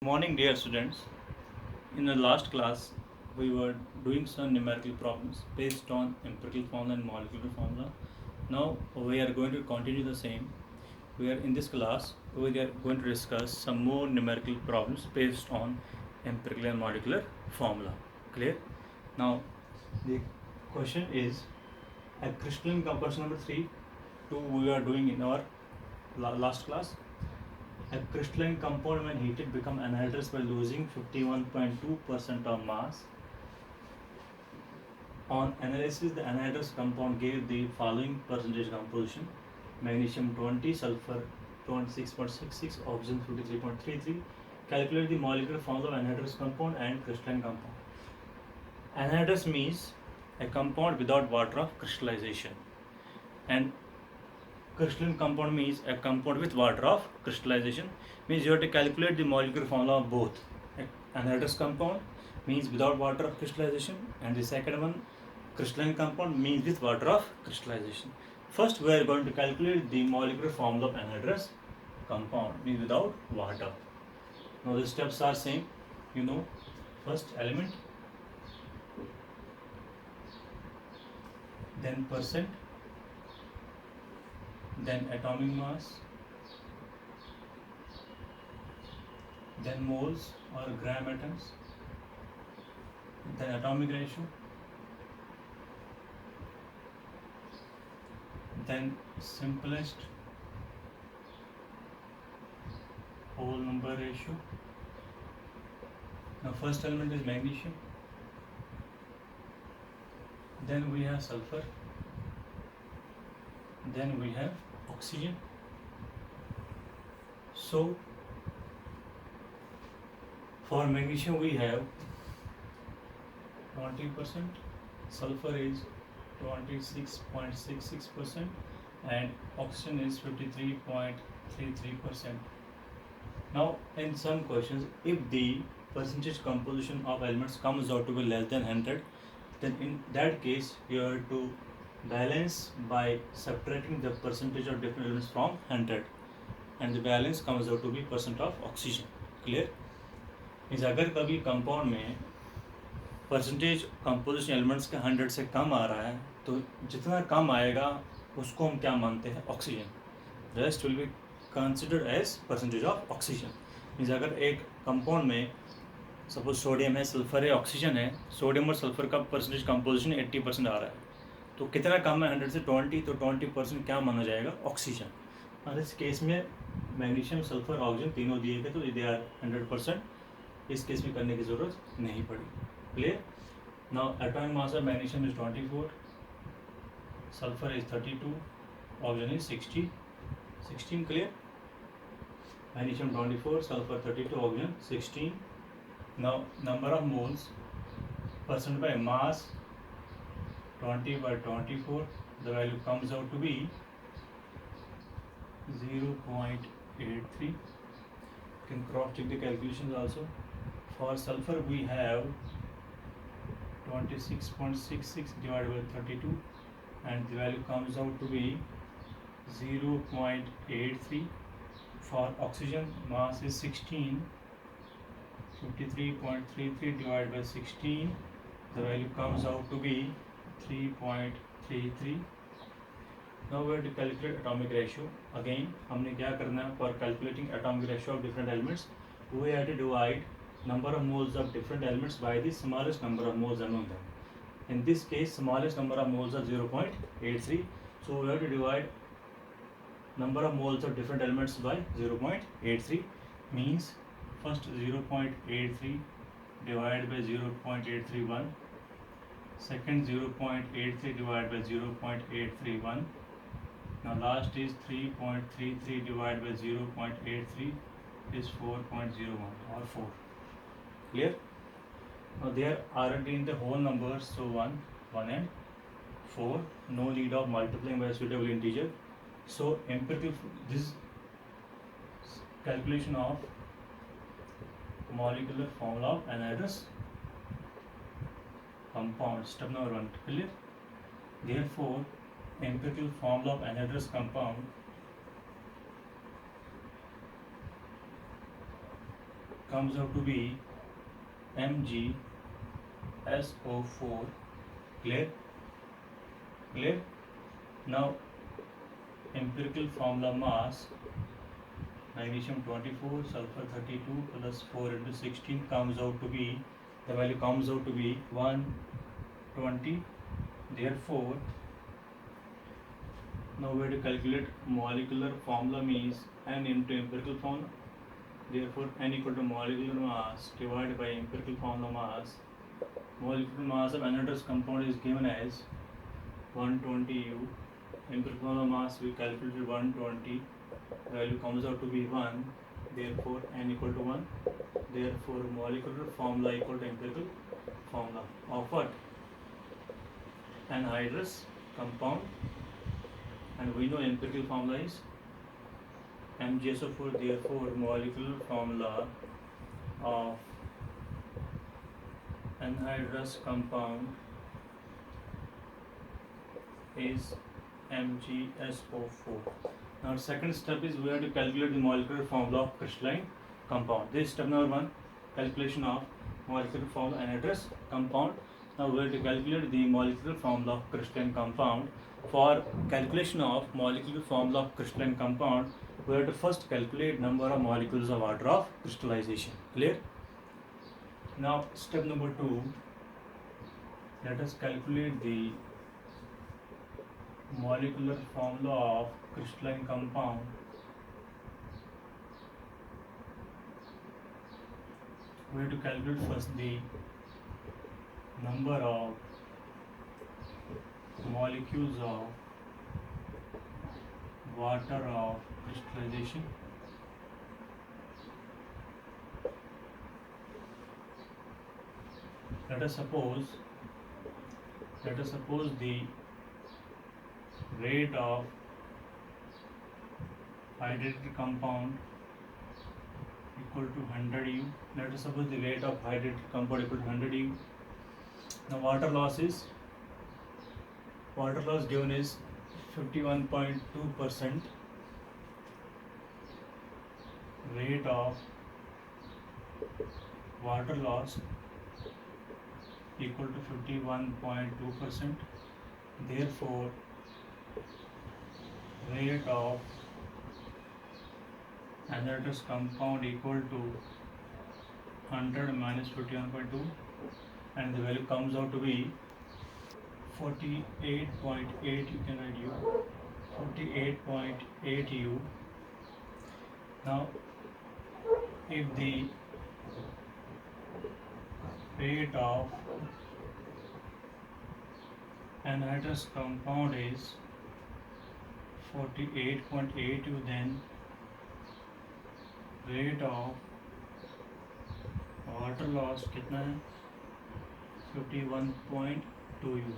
Morning, dear students. In the last class, we were doing some numerical problems based on empirical formula and molecular formula. Now we are going to continue the same. We are in this class. We are going to discuss some more numerical problems based on empirical and molecular formula. Clear? Now the question is a crystalline question number 3. 2 we are doing in our last class. A crystalline compound when heated become anhydrous by losing 51.2% of mass. On analysis, the anhydrous compound gave the following percentage composition: magnesium 20, sulfur 26.66, oxygen 53.33. Calculate the molecular formula of anhydrous compound and crystalline compound. Anhydrous means a compound without water of crystallization, and crystalline compound means a compound with water of crystallization. Means you have to calculate the molecular formula of both. Anhydrous compound means without water of crystallization, and the second one, crystalline compound, means with water of crystallization. First we are going to calculate the molecular formula of anhydrous compound, means without water. Now the steps are same. First element, then percent, then atomic mass, then moles or gram atoms, then atomic ratio, then simplest whole number ratio. Now first element is magnesium, then we have sulfur, then we have oxygen. So for magnesium we have 20%, sulfur is 26.66%, and oxygen is 53.33%. Now in some questions, if the percentage composition of elements comes out to be less than 100, then in that case you have to balance by subtracting the percentage of different elements from 100, and the balance comes out to be percent of oxygen. Clear? Means अगर कभी compound में percentage composition elements का 100 से कम आ रहा है, तो जितना कम आएगा उसको हम क्या मानते हैं? Oxygen. Rest will be considered as percentage of oxygen. Means अगर एक कंपाउंड में सपोज सोडियम है, सल्फर है, ऑक्सीजन है, सोडियम और सल्फर का परसेंटेज कंपोजिशन 80% आ रहा है, तो कितना कम है 100 से? 20. तो 20% क्या माना जाएगा? ऑक्सीजन. और इस केस में मैग्नीशियम, सल्फर, ऑक्सीजन तीनों दिए गए, तो दे आर 100%. इस केस में करने की ज़रूरत नहीं पड़ी. Clear? Now atomic mass of magnesium is 24, sulphur is 32, oxygen is 16. Clear? Magnesium 24, sulphur 32, oxygen 16. Now number of moles percent by mass 20/24, the value comes out to be 0.83. You can cross check the calculations also. For sulfur we have 26.66 divided by 32, and the value comes out to be 0.83. For oxygen, mass is 16, 53.33 divided by 16, the value comes out to be 3.33. Now we have to calculate atomic ratio. Again हमने क्या करना है? For calculating atomic ratio of different elements, we have to divide number of moles of different elements by the smallest number of moles among them. In this case, smallest number of moles are 0.83. So we have to divide number of moles of different elements by 0.83. Means first 0.83 divided by 0.831, second 0.83 divided by 0.831. Now last is 3.33 divided by 0.83 is 4.01 or 4. Clear? Now there are in the whole numbers, so 1 and 4. No need of multiplying by a suitable integer. So empirical, this calculation of molecular formula of anhydrous compound, step number 1. Clear? Therefore empirical formula of anhydrous compound comes out to be MgSO4. Clear? Clear? Now empirical formula mass magnesium 24, sulfur 32 plus 4 into 16 comes out to be, the value comes out to be 120. Therefore, now we have to calculate molecular formula means N into empirical formula. Therefore, N equal to molecular mass divided by empirical formula mass. Molecular mass of anhydrous compound is given as 120 U. Empirical formula mass we calculated 120. Value comes out to be 1. Therefore, N equal to 1. Therefore, molecular formula equal to empirical formula of what? Anhydrous compound. And we know empirical formula is MgSO4. Therefore, molecular formula of anhydrous compound is MgSO4. Now, second step is we have to calculate the molecular formula of crystalline compound. This is step number 1, calculation of molecular formula anhydrous compound. Now, we have to calculate the molecular formula of crystalline compound. For calculation of molecular formula of crystalline compound, we have to first calculate number of molecules of order of crystallization. Clear? Now, step number 2, let us calculate the molecular formula of crystalline compound. We have to calculate first the number of molecules of water of crystallization. Let us suppose the rate of hydrated compound equal to 100 U. Let us suppose the rate of hydrated compound equal to 100 U. Now water loss given is 51.2%. Rate of water loss equal to 51.2%. Therefore, rate of anhydrous compound equal to 100 minus 51.2, and the value comes out to be 48.8. You can write U, 48.8 U. Now, if the rate of anhydrous compound is 48.8 U, then rate of water loss कितना है 51.2 U.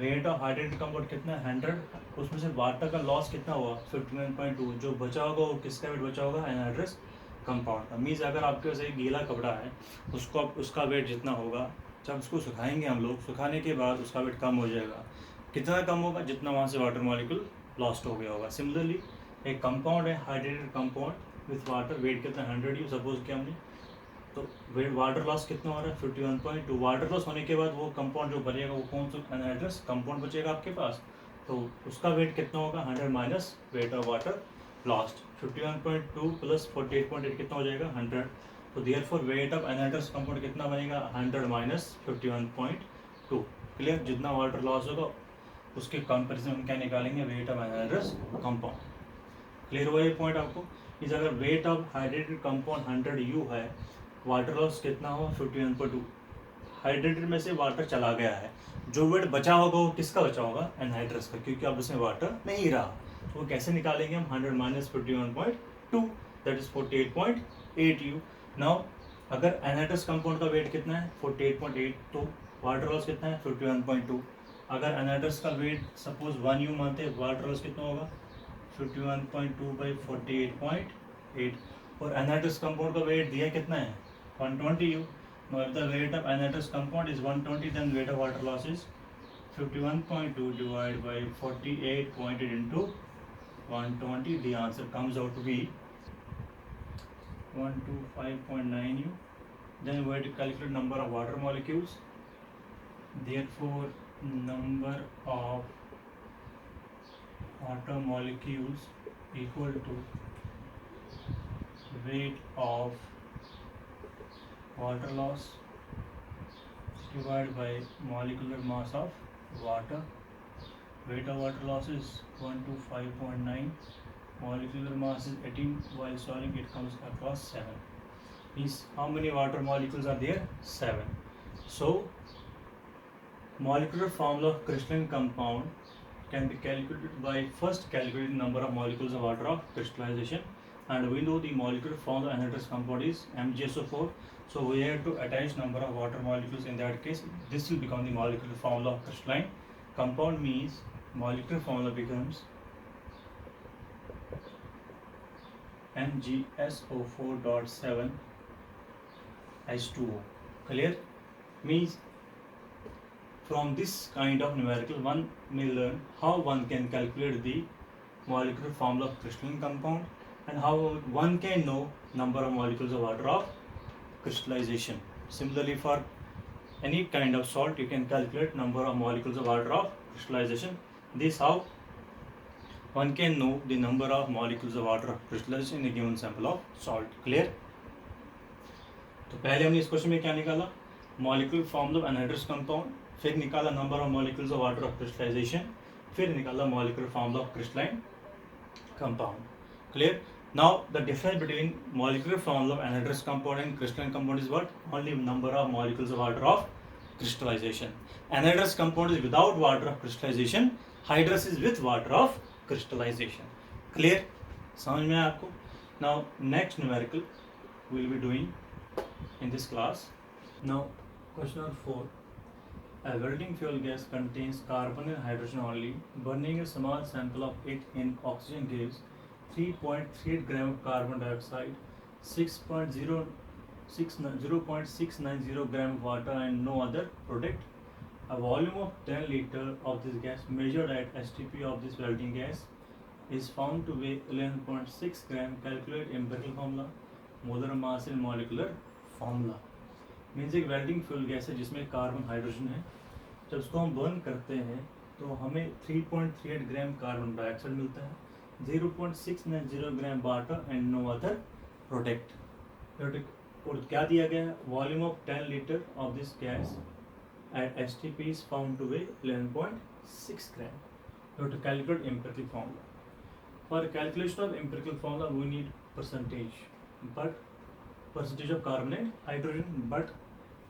Rate of hydrated compound कितना है 100, उसमें से water का loss कितना हुआ 51.2. जो बचा होगा वो किसका वेट बचा होगा एनहाइड्रस कंपाउंड का. मीन्स अगर आपके पास एक गीला कपड़ा है उसका वेट जितना होगा, जब उसको सुखाएंगे हम लोग, सुखाने के बाद उसका वेट कम हो जाएगा. कितना कम होगा जितना वहाँ से वाटर मॉलिक्यूल लॉस्ट हो गया होगा. सिमिलरली एक कंपाउंड है hydrated compound with water, weight कितना 100 U सपोज किया हमने, तो वेट वाटर लॉस कितना हो रहा है 51.2. वाटर लॉस होने के बाद वो कंपाउंड जो बचेगा वो कौन सा एनहाइड्रस कंपाउंड बचेगा आपके पास, तो उसका वेट कितना होगा 100 minus weight of water lost. 51.2 plus 48.8 कितना हो जाएगा 100. तो therefore weight of anhydrous compound कितना बनेगा 100 माइनस 51.2. क्लियर. जितना वाटर लॉस होगा उसके कंपेरिजन हम क्या निकालेंगे weight of anhydrous compound. Clear हुआ ये पॉइंट आपको. इस अगर weight of hydrated compound 100 U है, वाटर लॉस कितना हो 51.2. हाइड्रेटेड में से वाटर चला गया है, जो वेट बचा होगा वो किसका बचा होगा एनहाइड्रस का, क्योंकि अब उसमें वाटर नहीं रहा. तो वो कैसे निकालेंगे हम 100 minus 51.2 that is 48.8 U. Now अगर एनहाइड्रस कंपाउंड का वेट कितना है 48.8, तो वाटर लॉस कितना है 51.2. अगर एनहाइड्रस का वेट सपोज 1 U मानते हैं, वाटर लॉस कितना होगा 51.2 by 48.8. और एनहाइड्रस कंपाउंड का वेट दिया कितना है 120 U. Now if the weight of anhydrous compound is 120, then weight of water loss is 51.2 divided by 48.8 into 120. The answer comes out to be 125.9 U. Then we have to calculate number of water molecules. Therefore, number of water molecules equal to weight of water loss divided by molecular mass of water. Weight of water loss is 125.9. Molecular mass is 18. While solving, it comes across 7. Means how many water molecules are there? 7. So molecular formula of crystalline compound can be calculated by first calculating number of molecules of water of crystallization, and we know the molecular formula of anhydrous compound is MgSO4. So we have to attach number of water molecules. In that case, this will become the molecular formula of crystalline compound. Means molecular formula becomes MgSO4.7 H2O. Clear? Means from this kind of numerical, one may learn how one can calculate the molecular formula of crystalline compound and how one can know number of molecules of water of crystallization. Similarly, for any kind of salt, you can calculate number of molecules of water of crystallization. This how one can know the number of molecules of water of crystallization in a given sample of salt. Clear? तो पहले हमने इस question में क्या निकाला? Molecular formula of anhydrous compound, फिर निकाला number of molecules of water of crystallisation, फिर निकाला molecular formula of crystalline compound. Clear? Now the difference between molecular formula of anhydrous compound and crystalline compound is what? Only number of molecules of water of crystallization. Anhydrous compound is without water of crystallization. Hydrous is with water of crystallization. Clear? समझ में आया आपको? Now next numerical we will be doing in this class. Now question number 4. A welding fuel gas contains carbon and hydrogen only. Burning a small sample of it in oxygen gives 3.38 gram of carbon dioxide, 0.690 gram of water and no other product. A volume of 10 liter of this gas measured at STP of this welding gas is found to weigh 11.6 gram. Calculate empirical formula, molar mass and molecular formula. Means एक welding fuel gas है जिसमें carbon hydrogen है. जब उसको हम burn करते हैं तो हमें 3.38 ग्राम कार्बन डाइऑक्साइड मिलता है, 0.690 gram water and no other product. और क्या दिया गया है? Volume of 10 litre of this gas at STP is found to weigh 11.6 gram. You have to calculate empirical formula. For calculation of empirical formula, we need percentage of carbon and hydrogen, but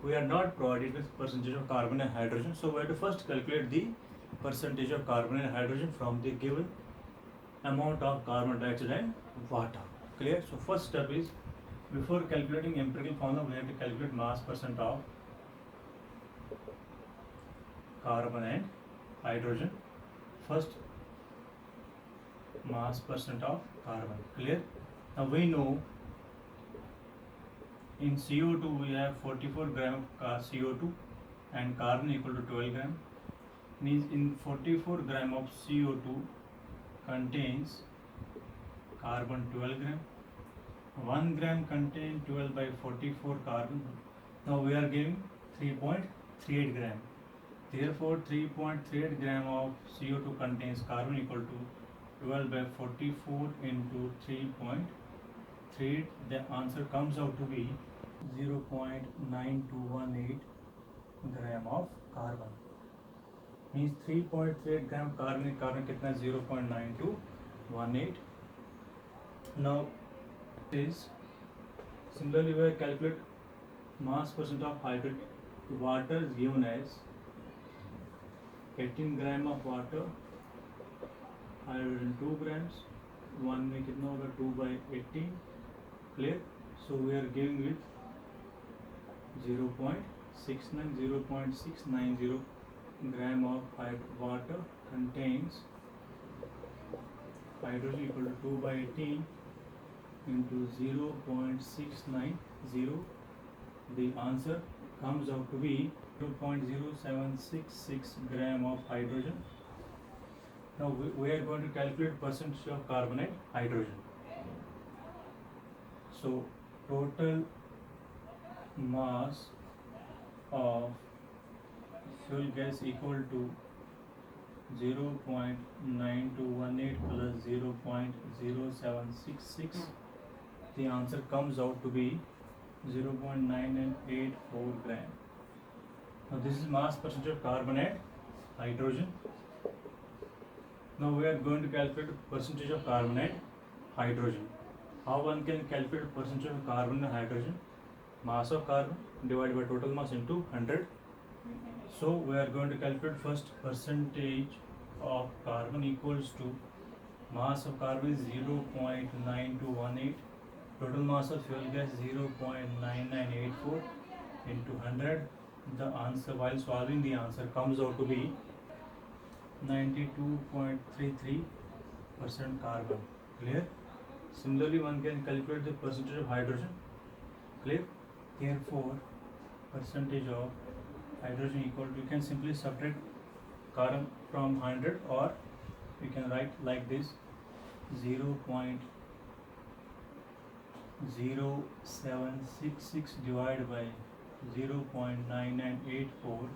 we are not provided with percentage of carbon and hydrogen. So we have to first calculate the percentage of carbon and hydrogen from the given amount of carbon dioxide and water. Clear? So first step is, before calculating empirical formula, we have to calculate mass percent of carbon and hydrogen. First, mass percent of carbon. Clear? Now we know in CO2 we have 44 gram of CO2 and carbon equal to 12 gram. Means in 44 gram of CO2 contains carbon 12 gram. 1 gram contains 12 by 44 carbon. Now we are giving 3.38 gram. Therefore 3.38 gram of CO2 contains carbon equal to 12 by 44 into 3.3. The answer comes out to be 0.9218 gram of carbon. Means 3.38 gram carbon कितना? 0.9218. Now is similarly we calculate mass percent of hydrogen. Water is given as 18 gram of water, hydrogen 2 grams. 1 में कितना होगा? 2 by 18. Clear? So we are giving with 0.690 gram of water contains hydrogen equal to 2 by 18 into 0.690. The answer comes out to be 2.0766 gram of hydrogen. Now we are going to calculate percentage of carbon and hydrogen. So total mass of fuel gas equal to 0.9218 plus 0.0766, the answer comes out to be 0.9984 gram. Now this is mass percentage of carbon and hydrogen. Now we are going to calculate percentage of carbon and hydrogen. How one can calculate percentage of carbon and hydrogen? Mass of carbon divided by total mass into 100. So we are going to calculate first percentage of carbon equals to mass of carbon is 0.9218, total mass of fuel gas 0.9984 into 100. The answer, while solving the answer, comes out to be 92.33% carbon. Clear? Similarly, one can calculate the percentage of hydrogen. Clear? Therefore, percentage of hydrogen equal to, you can simply subtract carbon from 100, or you can write like this: 0.0766 divided by 0.9984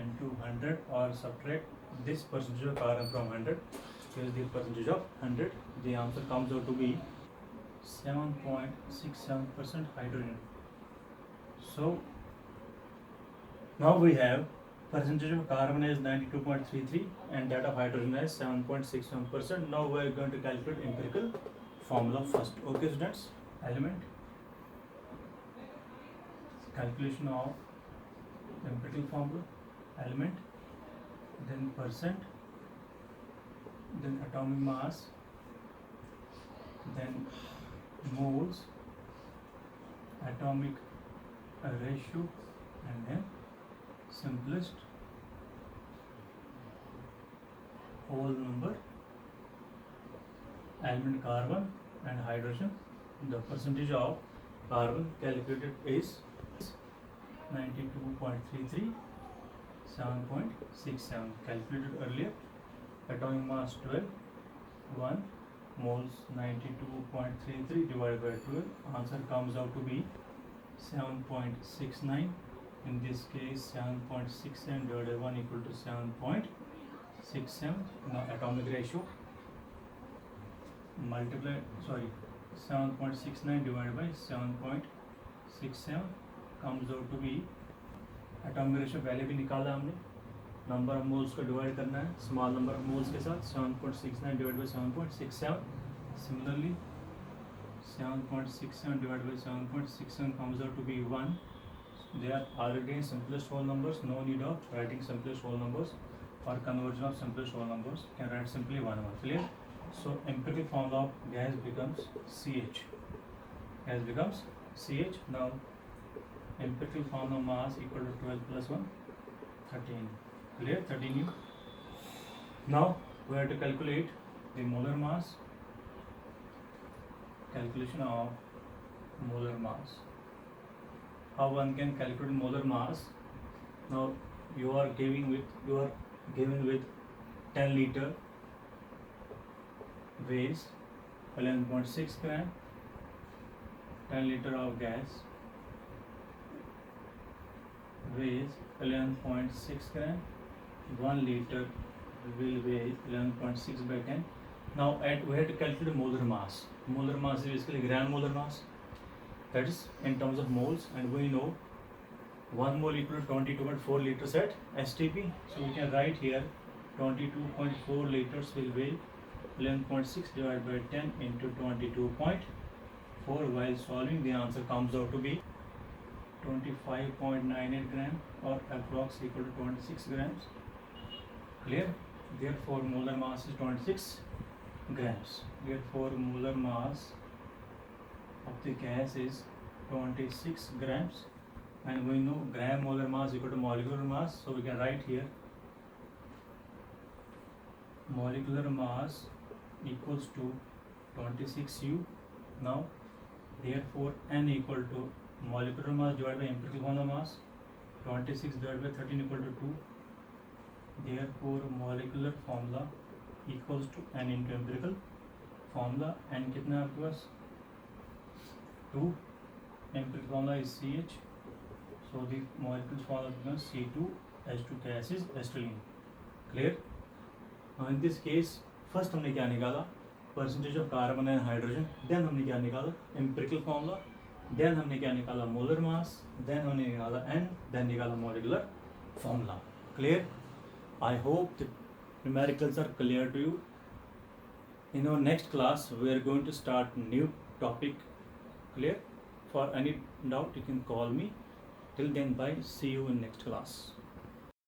into 100, or subtract this percentage of carbon from 100. Here is the percentage of 100. The answer comes out to be 7.67% hydrogen. So now we have percentage of carbon as 92.33 and that of hydrogen as 7.61%. Now we are going to calculate empirical formula first. Okay students, element, calculation of empirical formula, element, then percent, then atomic mass, then moles, atomic ratio, and then simplest whole number, element carbon and hydrogen. The percentage of carbon calculated is 92.33, 7.67 calculated earlier. Atomic mass 12, 1 moles 92.33 divided by 12, answer comes out to be 7.69. In this case 7.67 divided by 1 equal to 7.67. Now atomic ratio, multiply, 7.69 divided by 7.67 comes out to be, atomic ratio पहले भी निकाला हमने, number of moles को divide करना है small number of moles के साथ. 7.69 divide by 7.67. Similarly 7.67 divided by 7.67 comes out to be 1. They are already in simplest whole numbers, no need of writing simplest whole numbers or conversion of simplest whole numbers. You can write simply 1 1. Clear? So empirical formula of gas becomes CH. Gas becomes CH. Now empirical formula of mass equal to 12 plus 1, 13. Clear? 13U. Now we have to calculate the molar mass. Calculation of molar mass. How one can calculate molar mass? Now you are given with 10 liter weighs 11.6 gram. 10 liter of gas weighs 11.6 gram. 1 liter will weigh 11.6 by 10. Now we have to calculate molar mass. Molar mass is basically gram molar mass. That is in terms of moles, and we know 1 mole equal to 22.4 liters at STP. So we can write here 22.4 liters will weigh 11.6 divided by 10 into 22.4. While solving, the answer comes out to be 25.98 gram, or approx equal to 26 grams. Clear? Therefore molar mass is 26 grams. Therefore molar mass of the gas is 26 grams, and we know gram molar mass equal to molecular mass, so we can write here molecular mass equals to 26U. Now therefore N equal to molecular mass divided by empirical formula mass, 26 divided by 13 equal to 2. Therefore molecular formula equals to N into empirical formula. N कितना है आपके पास? 2. empirical formula is CH. So the molecule formula becomes C2H2 gas is acetylene. Clear? Now in this case, first हमने क्या निकाला? Percentage of carbon and hydrogen. Then हमने क्या निकाला? Empirical formula. Then हमने क्या निकाला? Molar mass. Then हमने निकाला N. Then निकाला molecular formula. Clear? I hope the numericals are clear to you. In our next class, we are going to start new topic. Clear? For any doubt, you can call me. Till then, bye. See you in next class.